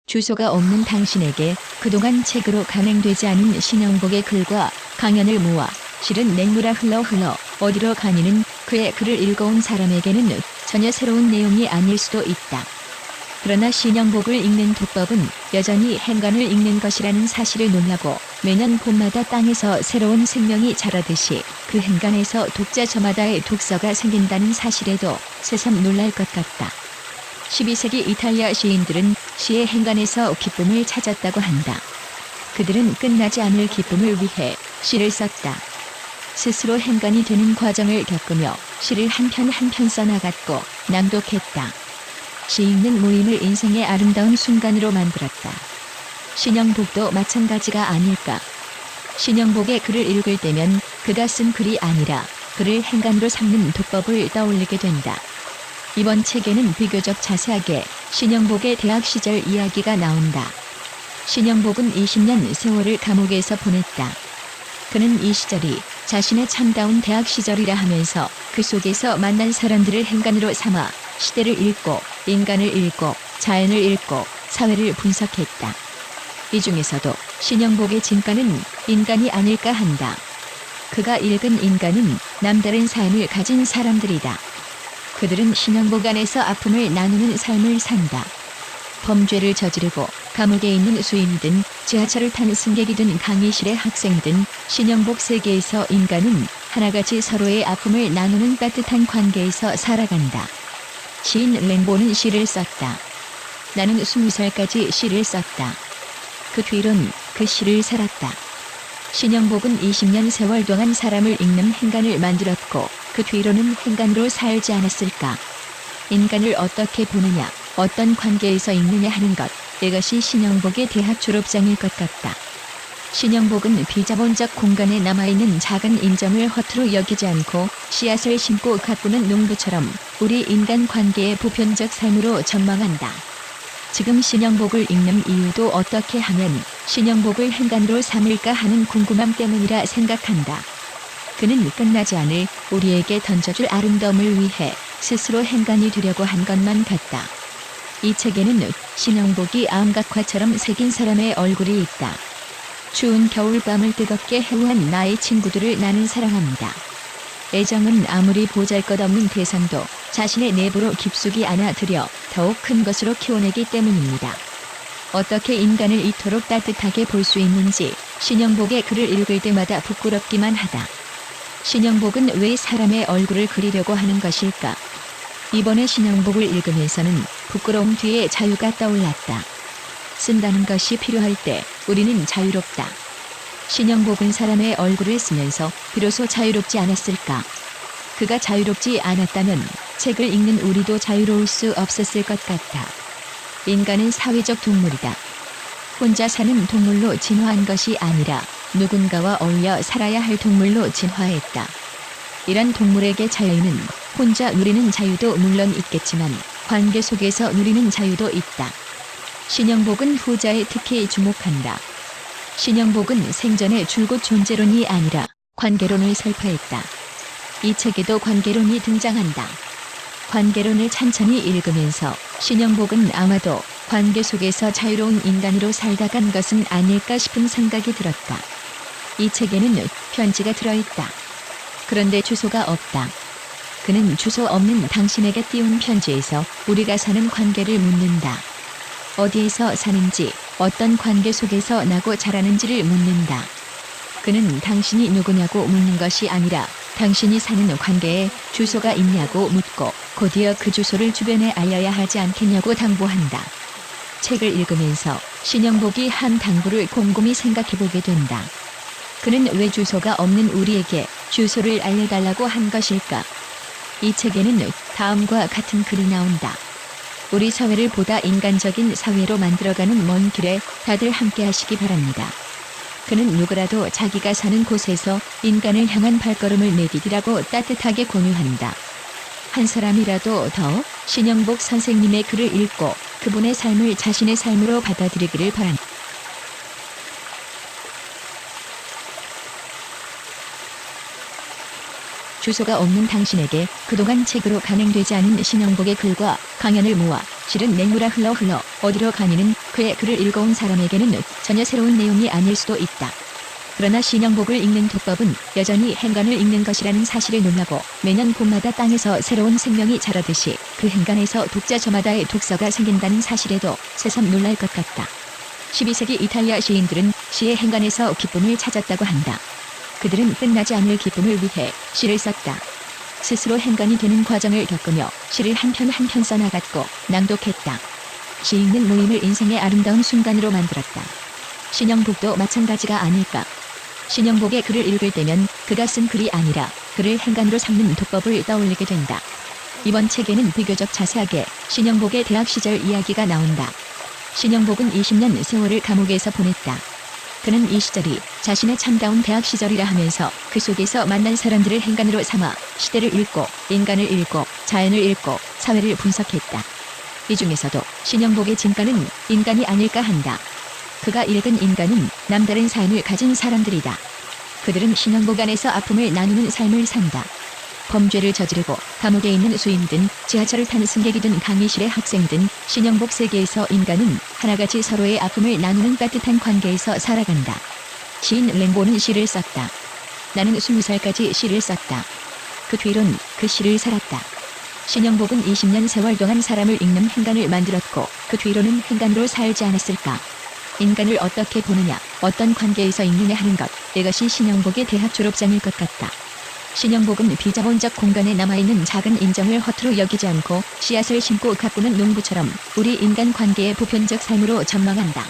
주소가 없는 당신에게 그동안 책으로 간행되지 않은 신영복의 글과 강연을 모아 실은 맹물아 흘러 어디로 가니는 그의 글을 읽어온 사람에게는 전혀 새로운 내용이 아닐 수도 있다. 그러나 신영복을 읽는 독법은 여전히 행간을 읽는 것이라는 사실을 논하고 매년 봄마다 땅에서 새로운 생명이 자라듯이 그 행간에서 독자 저마다의 독서가 생긴다는 사실에도 새삼 놀랄 것 같다. 12세기 이탈리아 시인들은 시의 행간에서 기쁨을 찾았다고 한다. 그들은 끝나지 않을 기쁨을 위해 시를 썼다. 스스로 행간이 되는 과정을 겪으며 시를 한 편 한 편 써나갔고 낭독했다. 시 읽는 모임을 인생의 아름다운 순간으로 만들었다. 신영복도 마찬가지가 아닐까. 신영복의 글을 읽을 때면 그가 쓴 글이 아니라 그를 행간으로 삼는 독법을 떠올리게 된다. 이번 책에는 비교적 자세하게 신영복의 대학 시절 이야기가 나온다. 신영복은 20년 세월을 감옥에서 보냈다. 그는 이 시절이 자신의 참다운 대학 시절이라 하면서 그 속에서 만난 사람들을 행간으로 삼아 시대를 읽고 인간을 읽고 자연을 읽고 사회를 분석했다. 이 중에서도 신영복의 진가는 인간이 아닐까 한다. 그가 읽은 인간은 남다른 삶을 가진 사람들이다. 그들은 신영복 안에서 아픔을 나누는 삶을 산다. 범죄를 저지르고 감옥에 있는 수인이든 지하철을 탄 승객이든 강의실의 학생이든 신영복 세계에서 인간은 하나같이 서로의 아픔을 나누는 따뜻한 관계에서 살아간다. 시인 랭보는 시를 썼다. 나는 20살까지 시를 썼다. 그 뒤론 그 시를 살았다. 신영복은 20년 세월 동안 사람을 읽는 행간을 만들었고 그 뒤로는 행간으로 살지 않았을까. 인간을 어떻게 보느냐, 어떤 관계에서 읽느냐 하는 것, 이것이 신영복의 대학 졸업장일 것 같다. 신영복은 비자본적 공간에 남아있는 작은 인정을 허투루 여기지 않고 씨앗을 심고 가꾸는 농부처럼 우리 인간 관계의 보편적 삶으로 전망한다. 지금 신영복을 읽는 이유도 어떻게 하면 신영복을 행간으로 삼을까 하는 궁금함 때문이라 생각한다. 그는 끝나지 않을 우리에게 던져줄 아름다움을 위해 스스로 행간이 되려고 한 것만 같다. 이 책에는 신영복이 암각화처럼 새긴 사람의 얼굴이 있다. 추운 겨울밤을 뜨겁게 해우한 나의 친구들을 나는 사랑합니다. 애정은 아무리 보잘것없는 대상도 자신의 내부로 깊숙이 안아들여 더욱 큰 것으로 키워내기 때문입니다. 어떻게 인간을 이토록 따뜻하게 볼 수 있는지 신영복의 글을 읽을 때마다 부끄럽기만 하다. 신영복은 왜 사람의 얼굴을 그리려고 하는 것일까? 이번에 신영복을 읽으면서는 부끄러움 뒤에 자유가 떠올랐다. 쓴다는 것이 필요할 때 우리는 자유롭다. 신영복은 사람의 얼굴을 쓰면서 비로소 자유롭지 않았을까? 그가 자유롭지 않았다면 책을 읽는 우리도 자유로울 수 없었을 것 같아. 인간은 사회적 동물이다. 혼자 사는 동물로 진화한 것이 아니라 누군가와 어울려 살아야 할 동물로 진화했다. 이런 동물에게 자유는 혼자 누리는 자유도 물론 있겠지만 관계 속에서 누리는 자유도 있다. 신영복은 후자에 특히 주목한다. 신영복은 생전의 줄곧 존재론이 아니라 관계론을 설파했다. 이 책에도 관계론이 등장한다. 관계론을 찬찬히 읽으면서 신영복은 아마도 관계 속에서 자유로운 인간으로 살다간 것은 아닐까 싶은 생각이 들었다. 이 책에는 편지가 들어있다. 그런데 주소가 없다. 그는 주소 없는 당신에게 띄운 편지에서 우리가 사는 관계를 묻는다. 어디에서 사는지, 어떤 관계 속에서 나고 자라는지를 묻는다. 그는 당신이 누구냐고 묻는 것이 아니라 당신이 사는 관계에 주소가 있냐고 묻고 곧이어 그 주소를 주변에 알려야 하지 않겠냐고 당부한다. 책을 읽으면서 신영복이 한 당부를 곰곰이 생각해보게 된다. 그는 왜 주소가 없는 우리에게 주소를 알려달라고 한 것일까? 이 책에는 다음과 같은 글이 나온다. 우리 사회를 보다 인간적인 사회로 만들어가는 먼 길에 다들 함께 하시기 바랍니다. 그는 누구라도 자기가 사는 곳에서 인간을 향한 발걸음을 내디디라고 따뜻하게 권유한다. 한 사람이라도 더 신영복 선생님의 글을 읽고 그분의 삶을 자신의 삶으로 받아들이기를 바란다. 주소가 없는 당신에게 그동안 책으로 간행되지 않은 신영복의 글과 강연을 모아 실은 맹물아 흘러 어디로 가니는 그의 글을 읽어온 사람에게는 전혀 새로운 내용이 아닐 수도 있다. 그러나 신영복을 읽는 독법은 여전히 행간을 읽는 것이라는 사실에 놀라고 매년 봄마다 땅에서 새로운 생명이 자라듯이 그 행간에서 독자 저마다의 독서가 생긴다는 사실에도 새삼 놀랄 것 같다. 12세기 이탈리아 시인들은 시의 행간에서 기쁨을 찾았다고 한다. 그들은 끝나지 않을 기쁨을 위해 시를 썼다. 스스로 행간이 되는 과정을 겪으며 시를 한 편 한 편 써나갔고 낭독했다. 시 읽는 모임을 인생의 아름다운 순간으로 만들었다. 신영복도 마찬가지가 아닐까. 신영복의 글을 읽을 때면 그가 쓴 글이 아니라 그를 행간으로 삼는 독법을 떠올리게 된다. 이번 책에는 비교적 자세하게 신영복의 대학 시절 이야기가 나온다. 신영복은 20년 세월을 감옥에서 보냈다. 그는 이 시절이 자신의 참다운 대학 시절이라 하면서 그 속에서 만난 사람들을 행간으로 삼아 시대를 읽고 인간을 읽고 자연을 읽고 사회를 분석했다. 이 중에서도 신영복의 진가는 인간이 아닐까 한다. 그가 읽은 인간은 남다른 삶을 가진 사람들이다. 그들은 신영복 안에서 아픔을 나누는 삶을 산다. 범죄를 저지르고 감옥에 있는 수임든 지하철을 탄 승객이든 강의실의 학생든 신영복 세계에서 인간은 하나같이 서로의 아픔을 나누는 따뜻한 관계에서 살아간다. 시인 랭보는 시를 썼다. 나는 20살까지 시를 썼다. 그 뒤론 그 시를 살았다. 신영복은 20년 세월 동안 사람을 읽는 행간을 만들었고 그 뒤로는 행간으로 살지 않았을까. 인간을 어떻게 보느냐, 어떤 관계에서 읽느냐 하는 것, 이것이 신영복의 대학 졸업장일 것 같다. 신영복은 비자본적 공간에 남아있는 작은 인정을 허투루 여기지 않고 씨앗을 심고 가꾸는 농부처럼 우리 인간관계의 보편적 삶으로 전망한다.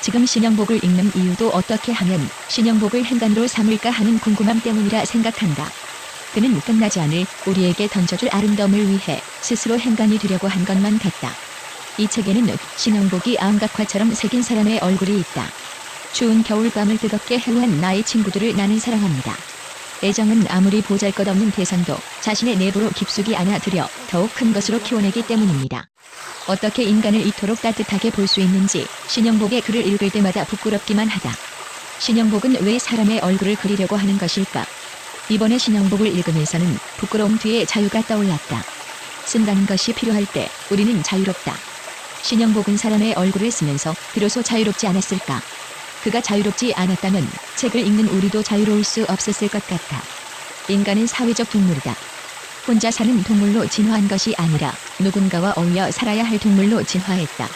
지금 신영복을 읽는 이유도 어떻게 하면 신영복을 행간으로 삼을까 하는 궁금함 때문이라 생각한다. 그는 끝나지 않을 우리에게 던져줄 아름다움을 위해 스스로 행간이 되려고 한 것만 같다. 이 책에는 신영복이 암각화처럼 새긴 사람의 얼굴이 있다. 추운 겨울밤을 뜨겁게 해부한 나의 친구들을 나는 사랑합니다. 애정은 아무리 보잘것없는 대상도 자신의 내부로 깊숙이 안아들여 더욱 큰 것으로 키워내기 때문입니다. 어떻게 인간을 이토록 따뜻하게 볼 수 있는지 신영복의 글을 읽을 때마다 부끄럽기만 하다. 신영복은 왜 사람의 얼굴을 그리려고 하는 것일까? 이번에 신영복을 읽으면서는 부끄러움 뒤에 자유가 떠올랐다. 쓴다는 것이 필요할 때 우리는 자유롭다. 신영복은 사람의 얼굴을 쓰면서 비로소 자유롭지 않았을까? 그가 자유롭지 않았다면 책을 읽는 우리도 자유로울 수 없었을 것 같아. 인간은 사회적 동물이다. 혼자 사는 동물로 진화한 것이 아니라 누군가와 어울려 살아야 할 동물로 진화했다.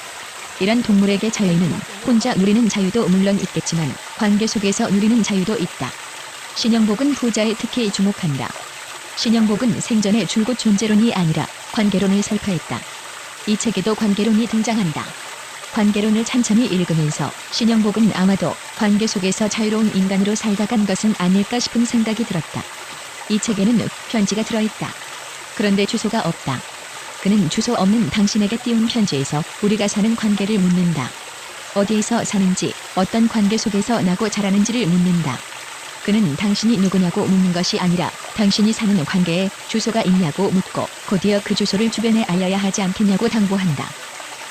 이런 동물에게 자유는 혼자 누리는 자유도 물론 있겠지만 관계 속에서 누리는 자유도 있다. 신영복은 부자에 특히 주목한다. 신영복은 생전에 줄곧 존재론이 아니라 관계론을 설파했다. 이 책에도 관계론이 등장한다. 관계론을 찬찬히 읽으면서 신영복은 아마도 관계 속에서 자유로운 인간으로 살다 간 것은 아닐까 싶은 생각이 들었다. 이 책에는 편지가 들어있다. 그런데 주소가 없다. 그는 주소 없는 당신에게 띄운 편지에서 우리가 사는 관계를 묻는다. 어디에서 사는지, 어떤 관계 속에서 나고 자라는지를 묻는다. 그는 당신이 누구냐고 묻는 것이 아니라 당신이 사는 관계에 주소가 있냐고 묻고 곧이어 그 주소를 주변에 알려야 하지 않겠냐고 당부한다.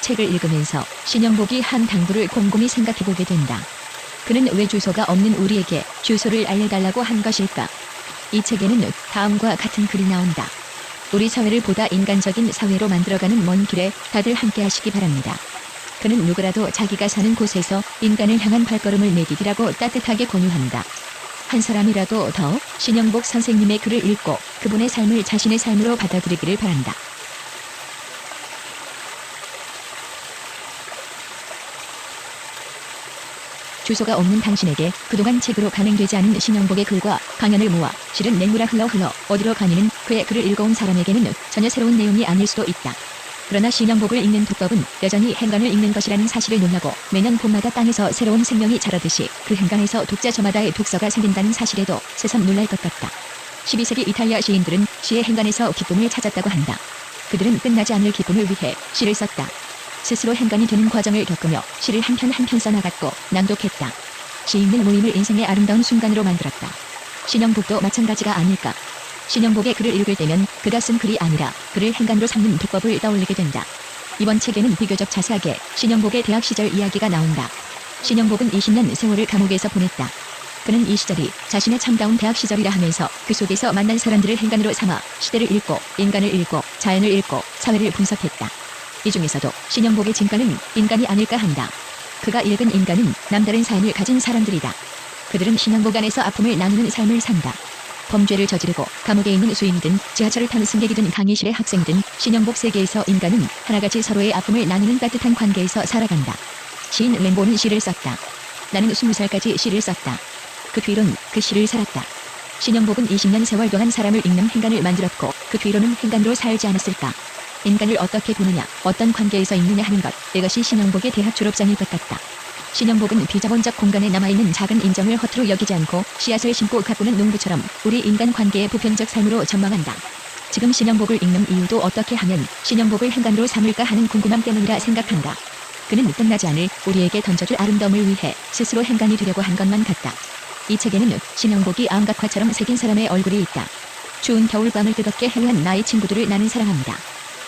책을 읽으면서 신영복이 한 당부를 곰곰이 생각해보게 된다. 그는 왜 주소가 없는 우리에게 주소를 알려달라고 한 것일까? 이 책에는 다음과 같은 글이 나온다. 우리 사회를 보다 인간적인 사회로 만들어가는 먼 길에 다들 함께 하시기 바랍니다. 그는 누구라도 자기가 사는 곳에서 인간을 향한 발걸음을 내디디라고 따뜻하게 권유한다. 한 사람이라도 더 신영복 선생님의 글을 읽고 그분의 삶을 자신의 삶으로 받아들이기를 바란다. 주소가 없는 당신에게 그동안 책으로 간행되지 않은 신영복의 글과 강연을 모아 실은 맹물아 흘러 어디로 가니는 그의 글을 읽어온 사람에게는 전혀 새로운 내용이 아닐 수도 있다. 그러나 신영복을 읽는 독법은 여전히 행간을 읽는 것이라는 사실을 논하고 매년 봄마다 땅에서 새로운 생명이 자라듯이 그 행간에서 독자 저마다의 독서가 생긴다는 사실에도 새삼 놀랄 것 같다. 12세기 이탈리아 시인들은 시의 행간에서 기쁨을 찾았다고 한다. 그들은 끝나지 않을 기쁨을 위해 시를 썼다. 스스로 행간이 되는 과정을 겪으며 시를 한 편 한 편 써나갔고 낭독했다. 시 읽는 모임을 인생의 아름다운 순간으로 만들었다. 신영복도 마찬가지가 아닐까. 신영복의 글을 읽을 때면 그가 쓴 글이 아니라 그를 행간으로 삼는 독법을 떠올리게 된다. 이번 책에는 비교적 자세하게 신영복의 대학 시절 이야기가 나온다. 신영복은 20년 세월을 감옥에서 보냈다. 그는 이 시절이 자신의 참다운 대학 시절이라 하면서 그 속에서 만난 사람들을 행간으로 삼아 시대를 읽고 인간을 읽고 자연을 읽고 사회를 분석했다. 이 중에서도 신영복의 진가는 인간이 아닐까 한다. 그가 읽은 인간은 남다른 삶을 가진 사람들이다. 그들은 신영복 안에서 아픔을 나누는 삶을 산다. 범죄를 저지르고 감옥에 있는 수임이든 지하철을 타는 승객이든 강의실의 학생이든 신영복 세계에서 인간은 하나같이 서로의 아픔을 나누는 따뜻한 관계에서 살아간다. 시인 램보는 시를 썼다. 나는 20살까지 시를 썼다. 그 뒤론 그 시를 살았다. 신영복은 20년 세월 동안 사람을 읽는 행간을 만들었고 그 뒤로는 행간으로 살지 않았을까. 인간을 어떻게 보느냐, 어떤 관계에서 있느냐 하는 것, 이것이 신영복의 대학 졸업장일 것 같다. 신영복은 비자본적 공간에 남아있는 작은 인정을 허투루 여기지 않고 씨앗을 심고 가꾸는 농부처럼 우리 인간 관계의 보편적 삶으로 전망한다. 지금 신영복을 읽는 이유도 어떻게 하면 신영복을 행간으로 삼을까 하는 궁금함 때문이라 생각한다. 그는 끝나지 않을 우리에게 던져줄 아름다움을 위해 스스로 행간이 되려고 한 것만 같다. 이 책에는 신영복이 암각화처럼 새긴 사람의 얼굴이 있다. 추운 겨울밤을 뜨겁게 해외한 나의 친구들을 나는 사랑합니다.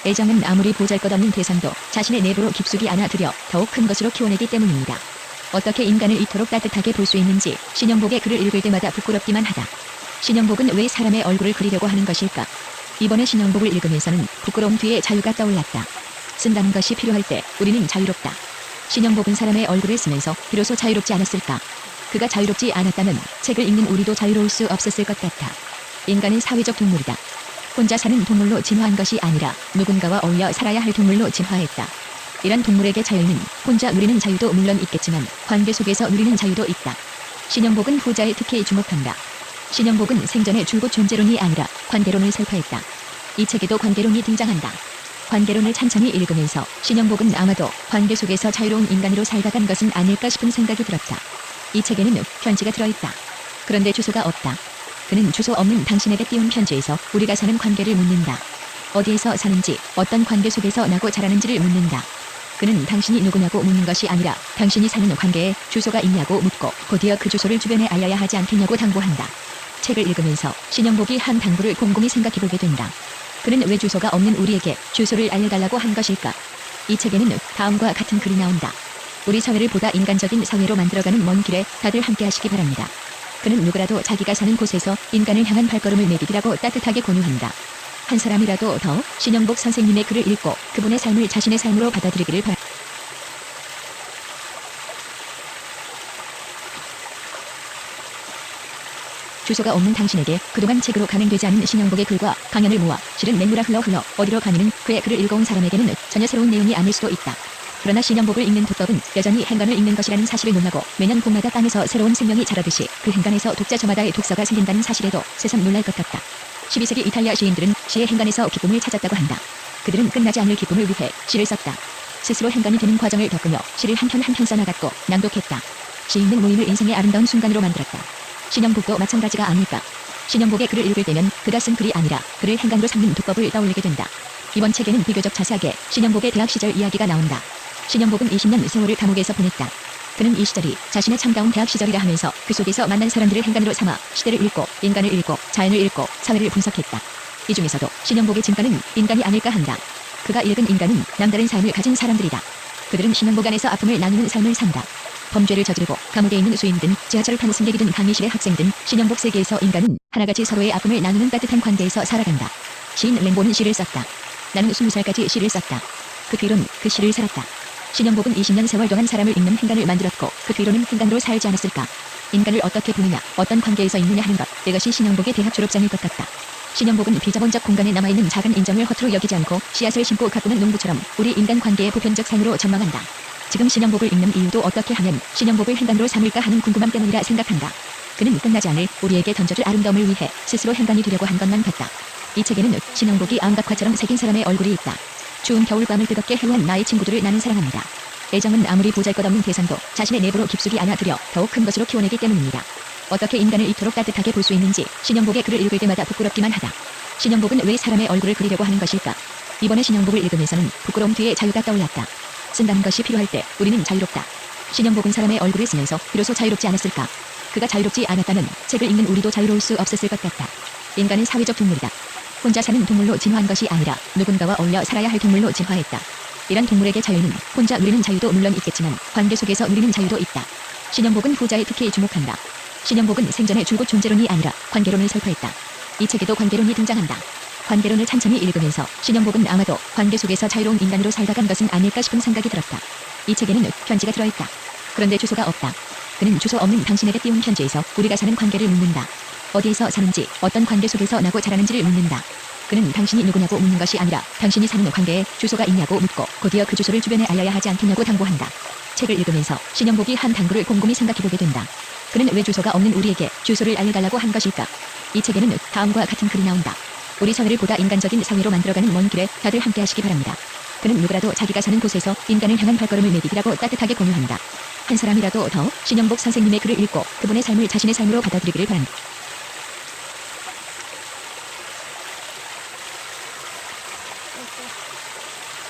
애정은 아무리 보잘것없는 대상도 자신의 내부로 깊숙이 안아들여 더욱 큰 것으로 키워내기 때문입니다. 어떻게 인간을 이토록 따뜻하게 볼 수 있는지 신영복의 글을 읽을 때마다 부끄럽기만 하다. 신영복은 왜 사람의 얼굴을 그리려고 하는 것일까? 이번에 신영복을 읽으면서는 부끄러움 뒤에 자유가 떠올랐다. 쓴다는 것이 필요할 때 우리는 자유롭다. 신영복은 사람의 얼굴을 쓰면서 비로소 자유롭지 않았을까? 그가 자유롭지 않았다면 책을 읽는 우리도 자유로울 수 없었을 것 같아. 인간은 사회적 동물이다. 혼자 사는 동물로 진화한 것이 아니라 누군가와 어울려 살아야 할 동물로 진화했다. 이런 동물에게 자유는 혼자 누리는 자유도 물론 있겠지만 관계 속에서 누리는 자유도 있다. 신영복은 후자에 특히 주목한다. 신영복은 생전의 줄곧 존재론이 아니라 관계론을 설파했다. 이 책에도 관계론이 등장한다. 관계론을 찬찬히 읽으면서 신영복은 아마도 관계 속에서 자유로운 인간으로 살다간 것은 아닐까 싶은 생각이 들었다. 이 책에는 편지가 들어있다. 그런데 주소가 없다. 그는 주소 없는 당신에게 띄운 편지에서 우리가 사는 관계를 묻는다. 어디에서 사는지, 어떤 관계 속에서 나고 자라는지를 묻는다. 그는 당신이 누구냐고 묻는 것이 아니라 당신이 사는 관계에 주소가 있냐고 묻고 곧이어 그 주소를 주변에 알려야 하지 않겠냐고 당부한다. 책을 읽으면서 신영복이 한 당부를 곰곰이 생각해보게 된다. 그는 왜 주소가 없는 우리에게 주소를 알려달라고 한 것일까? 이 책에는 다음과 같은 글이 나온다. 우리 사회를 보다 인간적인 사회로 만들어가는 먼 길에 다들 함께 하시기 바랍니다. 그는 누구라도 자기가 사는 곳에서 인간을 향한 발걸음을 내디디라고 따뜻하게 권유한다. 한 사람이라도 더 신영복 선생님의 글을 읽고 그분의 삶을 자신의 삶으로 받아들이기를 바랍니다. 주소가 없는 당신에게 그동안 책으로 간행되지 않은 신영복의 글과 강연을 모아 실은 맹물아 흘러 어디로 가니는 그의 글을 읽어온 사람에게는 전혀 새로운 내용이 아닐 수도 있다. 그러나 신영복을 읽는 독법은 여전히 행간을 읽는 것이라는 사실을 논하고 매년 봄마다 땅에서 새로운 생명이 자라듯이 그 행간에서 독자 저마다의 독서가 생긴다는 사실에도 새삼 놀랄 것 같다. 12세기 이탈리아 시인들은 시의 행간에서 기쁨을 찾았다고 한다. 그들은 끝나지 않을 기쁨을 위해 시를 썼다. 스스로 행간이 되는 과정을 겪으며 시를 한 편 한 편 써나갔고 낭독했다. 시인은 모임을 인생의 아름다운 순간으로 만들었다. 신영복도 마찬가지가 아닐까. 신영복의 글을 읽을 때면 그가 쓴 글이 아니라 그를 행간으로 삼는 독법을 떠올리게 된다. 이번 책에는 비교적 자세하게 신영복의 대학 시절 이야기가 나온다. 신영복은 20년 세월을 감옥에서 보냈다. 그는 이 시절이 자신의 참다운 대학 시절이라 하면서 그 속에서 만난 사람들을 행간으로 삼아 시대를 읽고 인간을 읽고 자연을 읽고 사회를 분석했다. 이 중에서도 신영복의 진가는 인간이 아닐까 한다. 그가 읽은 인간은 남다른 삶을 가진 사람들이다. 그들은 신영복 안에서 아픔을 나누는 삶을 산다. 범죄를 저지르고 감옥에 있는 수임이든 지하철을 타는 승객이든 강의실의 학생이든 신영복 세계에서 인간은 하나같이 서로의 아픔을 나누는 따뜻한 관계에서 살아간다. 시인 램보는 시를 썼다. 나는 20살까지 시를 썼다. 그 뒤론 그 시를 살았다. 신영복은 20년 세월 동안 사람을 읽는 행간을 만들었고 그 뒤로는 행간으로 살지 않았을까. 인간을 어떻게 보느냐, 어떤 관계에서 있느냐 하는 것, 이것이 신영복의 대학 졸업장일 것 같다. 신영복은 비자본적 공간에 남아있는 작은 인정을 허투루 여기지 않고 씨앗을 심고 가꾸는 농부처럼 우리 인간 관계의 보편적 삶으로 전망한다. 지금 신영복을 읽는 이유도 어떻게 하면 신영복을 행간으로 삼을까 하는 궁금함 때문이라 생각한다. 그는 끝나지 않을 우리에게 던져줄 아름다움을 위해 스스로 행간이 되려고 한 것만 같다. 이 책에는 신영복이 암각화처럼 새긴 사람의 얼굴이 있다. 추운 겨울밤을 뜨겁게 해외한 나의 친구들을 나는 사랑합니다. 애정은 아무리 보잘것없는 대상도 자신의 내부로 깊숙이 안아들여 더욱 큰 것으로 키워내기 때문입니다. 어떻게 인간을 이토록 따뜻하게 볼 수 있는지 신영복의 글을 읽을 때마다 부끄럽기만 하다. 신영복은 왜 사람의 얼굴을 그리려고 하는 것일까? 이번에 신영복을 읽으면서는 부끄러움 뒤에 자유가 떠올랐다. 쓴다는 것이 필요할 때 우리는 자유롭다. 신영복은 사람의 얼굴을 쓰면서 비로소 자유롭지 않았을까? 그가 자유롭지 않았다면 책을 읽는 우리도 자유로울 수 없었을 것 같다. 인간은 사회적 동물이다. 혼자 사는 동물로 진화한 것이 아니라 누군가와 어울려 살아야 할 동물로 진화했다. 이런 동물에게 자유는 혼자 누리는 자유도 물론 있겠지만 관계 속에서 누리는 자유도 있다. 신영복은 후자에 특히 주목한다. 신영복은 생전에 줄곧 존재론이 아니라 관계론을 설파했다. 이 책에도 관계론이 등장한다. 관계론을 찬찬히 읽으면서 신영복은 아마도 관계 속에서 자유로운 인간으로 살다 간 것은 아닐까 싶은 생각이 들었다. 이 책에는 편지가 들어있다. 그런데 주소가 없다. 그는 주소 없는 당신에게 띄운 편지에서 우리가 사는 관계를 묻는다. 어디에서 사는지, 어떤 관계 속에서 나고 자라는지를 묻는다. 그는 당신이 누구냐고 묻는 것이 아니라 당신이 사는 관계에 주소가 있냐고 묻고 곧이어 그 주소를 주변에 알려야 하지 않겠냐고 당부한다. 책을 읽으면서 신영복이 한 당부를 곰곰이 생각해보게 된다. 그는 왜 주소가 없는 우리에게 주소를 알려달라고 한 것일까? 이 책에는 다음과 같은 글이 나온다. 우리 사회를 보다 인간적인 사회로 만들어가는 먼 길에 다들 함께 하시기 바랍니다. 그는 누구라도 자기가 사는 곳에서 인간을 향한 발걸음을 내디디라고 따뜻하게 공유한다. 한 사람이라도 더 신영복 선생님의 글을 읽고 그분의 삶을 자신의 삶으로 받아들이기를 바란다.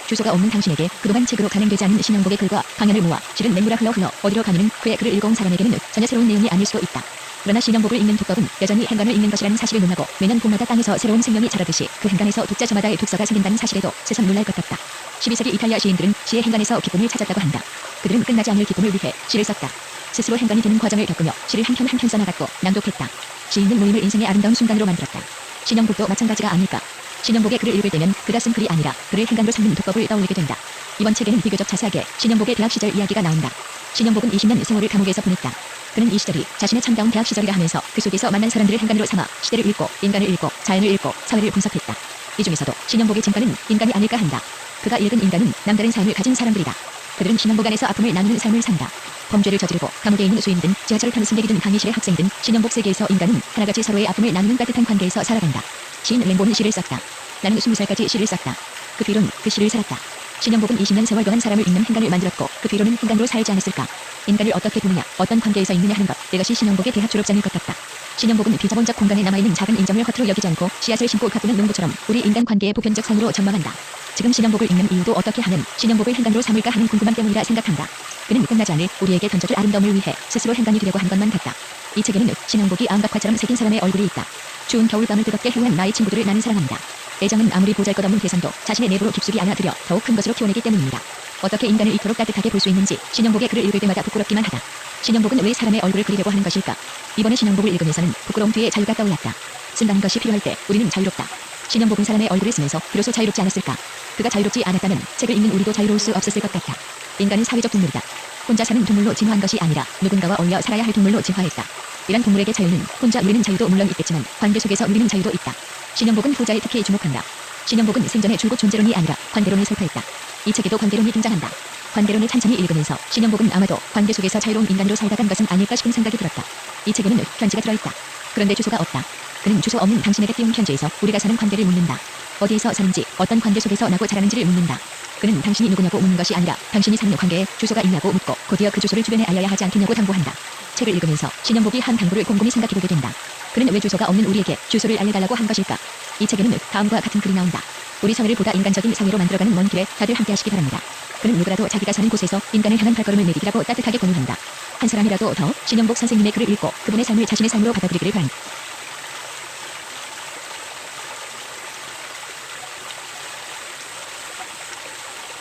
주소가 없는 당신에게 그동안 책으로 간행되지 않은 신영복의 글과 강연을 모아 실은 맹물아 흘러 어디로 가느는 그의 글을 읽어온 사람에게는 전혀 새로운 내용이 아닐 수도 있다. 그러나 신영복을 읽는 독법은 여전히 행간을 읽는 것이라는 사실을 논하고 매년 봄마다 땅에서 새로운 생명이 자라듯이 그 행간에서 독자 저마다의 독서가 생긴다는 사실에도 새삼 놀랄 것 같다. 12세기 이탈리아 시인들은 시의 행간에서 기쁨을 찾았다고 한다. 그들은 끝나지 않을 기쁨을 위해 시를 썼다. 스스로 행간이 되는 과정을 겪으며 시를 한 편 한 편 써나갔고 낭독했다. 시인은 모임을 인생의 아름다운 순간으로 만들었다. 신영복도 마찬가지가 아닐까. 신영복의 글을 읽을 때면 그가 쓴 글이 아니라 그를 행간으로 삼는 독법을 떠올리게 된다. 이번 책에는 비교적 자세하게 신영복의 대학 시절 이야기가 나온다. 신영복은 20년 세월을 감옥에서 보냈다. 그는 이 시절이 자신의 참다운 대학 시절이라 하면서 그 속에서 만난 사람들을 행간으로 삼아 시대를 읽고 인간을 읽고 자연을 읽고 사회를 분석했다. 이 중에서도 신영복의 진가는 인간이 아닐까 한다. 그가 읽은 인간은 남다른 삶을 가진 사람들이다. 그들은 신영복 안에서 아픔을 나누는 삶을 산다. 범죄를 저지르고 감옥에 있는 수인든 지하철을 타는 승객이든 강의실의 학생든 신영복 세계에서 인간은 하나같이 서로의 아픔을 나누는 따뜻한 관계에서 살아간다. 시인 랭보는 시를 썼다. 나는 20살까지 시를 썼다. 그 뒤론 그 시를 살았다. 신영복은 20년 세월 동안 사람을 읽는 행간을 만들었고 그 뒤로는 행간으로 살지 않았을까. 인간을 어떻게 보느냐, 어떤 관계에서 있느냐 하는 것, 이것이 신영복의 대학 졸업장일 것 같다. 신영복은 비자본적 공간에 남아있는 작은 인정을 허투루 여기지 않고 씨앗을 심고 가꾸는 농부처럼 우리 인간 관계의 보편적 상으로 전망한다. 지금 신영복을 읽는 이유도 어떻게 하면 신영복을 행간으로 삼을까 하는 궁금함 때문이라 생각한다. 그는 끝나지 않을 우리에게 던져줄 아름다움을 위해 스스로 행간이 되려고 한 것만 같다. 이 책에는 신영복이 암각화처럼 새긴 사람의 얼굴이 있다. 추운 겨울밤을 뜨겁게 해오한 나의 친구들을 나는 사랑한다. 애정은 아무리 보잘것없는 대상도 자신의 내부로 깊숙이 안아들여 더욱 큰 것으로 키워내기 때문입니다. 어떻게 인간을 이토록 따뜻하게 볼 수 있는지 신영복의 글을 읽을 때마다 부끄럽기만 하다. 신영복은 왜 사람의 얼굴을 그리려고 하는 것일까? 이번에 신영복을 읽으면서는 부끄러움 뒤에 자유가 떠올랐다. 쓴다는 것이 필요할 때 우리는 자유롭다. 신영복은 사람의 얼굴을 쓰면서 비로소 자유롭지 않았을까? 그가 자유롭지 않았다면 책을 읽는 우리도 자유로울 수 없었을 것 같아. 인간은 사회적 동물이다. 혼자 사는 동물로 진화한 것이 아니라 누군가와 어울려 살아야 할 동물로 진화했다. 이런 동물에게 자유는 혼자 누리는 자유도 물론 있겠지만 관계 속에서 누리는 자유도 있다. 신영복은 후자에 특히 주목한다. 신영복은 생전에 줄곧 존재론이 아니라 관계론을 설파했다. 이 책에도 관계론이 등장한다. 관계론을 찬찬히 읽으면서 신영복은 아마도 관계 속에서 자유로운 인간으로 살다 간 것은 아닐까 싶은 생각이 들었다. 이 책에는 편지가 들어있다. 그런데 주소가 없다. 그는 주소 없는 당신에게 띄운 편지에서 우리가 사는 관계를 묻는다. 어디에서 사는지, 어떤 관계 속에서 나고 자라는지를 묻는다. 그는 당신이 누구냐고 묻는 것이 아니라 당신이 사는 관계에 주소가 있냐고 묻고 곧이어 그 주소를 주변에 알려야 하지 않겠냐고 당부한다. 책을 읽으면서 신영복이 한 당부를 곰곰이 생각해보게 된다. 그는 왜 주소가 없는 우리에게 주소를 알려달라고 한 것일까? 이 책에는 다음과 같은 글이 나온다. 우리 사회를 보다 인간적인 사회로 만들어가는 먼 길에 다들 함께 하시기 바랍니다. 그는 누구라도 자기가 사는 곳에서 인간을 향한 발걸음을 내디디라고 따뜻하게 공유한다. 한 사람이라도 더 신영복 선생님의 글을 읽고 그분의 삶을 자신의 삶으로 받아들이기를 바란다.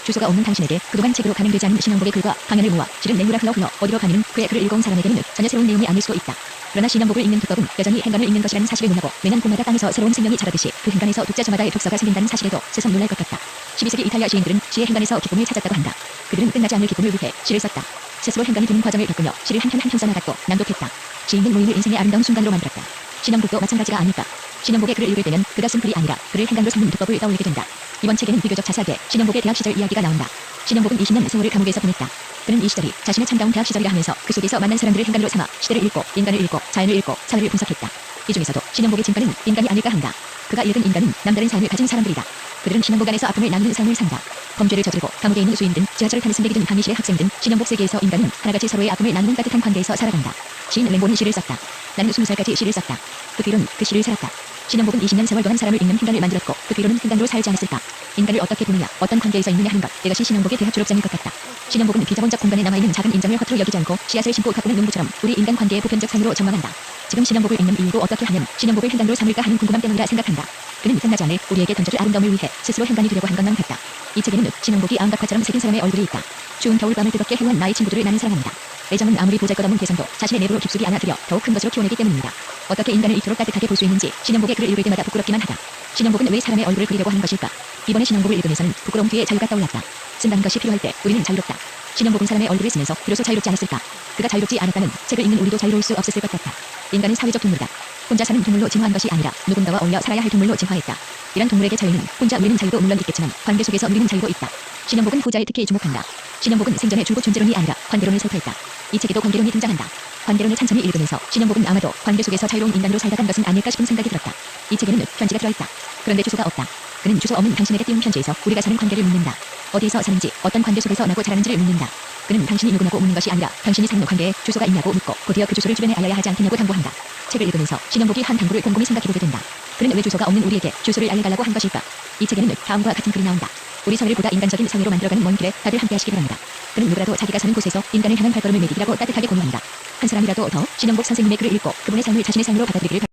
주소가 없는 당신에게 그동안 책으로 간행되지 않은 신영복의 글과 강연을 모아 실은 맹물아 흘러 어디로 가느는 그의 글을 읽어온 사람에게는 전혀 새로운 내용이 아닐 수도 있다. 그러나 신영복을 읽는 독법은 여전히 행간을 읽는 것이라는 사실을 논하고 매년 봄마다 땅에서 새로운 생명이 자라듯이 그 행간에서 독자 저마다의 독서가 생긴다는 사실에도 새삼 놀랄 것 같다. 12세기 이탈리아 시인들은 시의 행간에서 기쁨을 찾았다고 한다. 그들은 끝나지 않을 기쁨을 위해 시를 썼다. 스스로 행간이 되는 과정을 겪으며 시를 한 편 한 편 써나갔고 낭독했다. 시인은 모임을 인생의 아름다운 순간으로 만들었다. 신영복도 마찬가지가 아닐까. 신영복의 글을 읽을 때면 그가 쓴 글이 아니라 그를 행간으로 삼는 독법을 떠올리게 된다. 이번 책에는 비교적 자세하게 신영복의 대학 시절 이야기가 나온다. 신영복은 20년 세월을 감옥에서 보냈다. 그는 이 시절이 자신의 참다운 대학 시절이라 하면서 그 속에서 만난 사람들을 행간으로 삼아 시대를 읽고 인간을 읽고 자연을 읽고 사회를 분석했다. 이 중에서도 신영복의 진가는 인간이 아닐까 한다. 그가 읽은 인간은 남다른 삶을 가진 사람들이다. 그들은 신영복 안에서 아픔을 나누는 삶을 산다. 범죄를 저지르고 감옥에 있는 수인든 지하철을 타는 승객이든 강의실의 학생든 신영복 세계에서 인간은 하나같이 서로의 아픔을 나누는 따뜻한 관계에서 살아간다. 시인 랭보는 시를 썼다. 나는 20살까지 시를 썼다. 그 뒤론 그 시를 살았다. 신영복은 20년 세월 동안 사람을 읽는 행간을 만들었고 그 뒤로는 행간으로 살지 않았을까. 인간을 어떻게 보느냐, 어떤 관계에서 있느냐 하는 것, 이것이 신영복의 대학 졸업장일 것 같다. 신영복은 비자본적 공간에 남아있는 작은 인정을 허투루 여기지 않고 씨앗을 심고 가꾸는 농부처럼 우리 인간 관계의 보편적 상으로 전망한다. 지금 신영복을 읽는 이유도 어떻게 하면 신영복을 행간으로 삼을까 하는 궁금함 때문이라 생각한다. 그는 끝나지 않을 우리에게 던져줄 아름다움을 위해 스스로 행간이 되려고 한 것만 같다. 이 책에는 신영복이 암각화처럼 새긴 사람의 얼굴이 있다. 추운 겨울밤을 뜨겁게 해오한 나의 친구들을 나는 사랑합니다. 애정은 아무리 보잘것없는 개성도 자신의 내부로 깊숙이 안아들여 더욱 큰 것으로 키워내기 때문입니다. 어떻게 인간을 이토록 따뜻하게 볼 수 있는지 신영복의 글을 읽을 때마다 부끄럽기만 하다. 신영복은 왜 사람의 얼굴을 그리려고 하는 것일까? 이번에 신영복을 읽으면서는 부끄러움 뒤에 자유가 떠올랐다. 쓴다는 것이 필요할 때 우리는 자유롭다. 신영복은 사람의 얼굴을 쓰면서 비로소 자유롭지 않았을까? 그가 자유롭지 않았다면 책을 읽는 우리도 자유로울 수 없었을 것 같다. 인간은 사회적 동물이다. 혼자 사는 동물로 진화한 것이 아니라 누군가와 어울려 살아야 할 동물로 진화했다. 이런 동물에게 자유는 혼자 누리는 자유도 물론 있겠지만 관계 속에서 누리는 자유도 있다. 신영복은 후자에 특히 주목한다. 신영복은 생전의 줄곧 존재론이 아니라 관계론을 설파했다. 이 책에도 관계론이 등장한다. 관계론을 찬찬히 읽으면서 신영복은 아마도 관계 속에서 자유로운 인간으로 살다 간 것은 아닐까 싶은 생각이 들었다. 이 책에는 편지가 들어있다. 그런데 주소가 없다. 그는 주소 없는 당신에게 띄운 편지에서 우리가 사는 관계를 묻는다. 어디에서 사는지 어떤 관계 속에서 나고 자라는지를 묻는다. 그는 당신이 누구냐고 묻는 것이 아니라 당신이 사는 관계에 주소가 있냐고 묻고 곧이어 그 주소를 주변에 알려야 하지 않겠냐고 당부한다. 책을 읽으면서 신영복이 한 당부를 곰곰이 생각해보게 된다. 그는 왜 주소가 없는 우리에게 주소를 알려달라고 한 것일까? 이 책에는 다음과 같은 글이 나온다. 우리 사회를 보다 인간적인 사회로 만들어가는 먼 길에 다들 함께 하시기 바랍니다. 그는 누구라도 자기가 사는 곳에서 인간을 향한 발걸음을 매기라고 따뜻하게 권유합니다. 한 사람이라도 더 신영복 선생님의 글을 읽고 그분의 삶을 자신의 삶으로 받아들이기를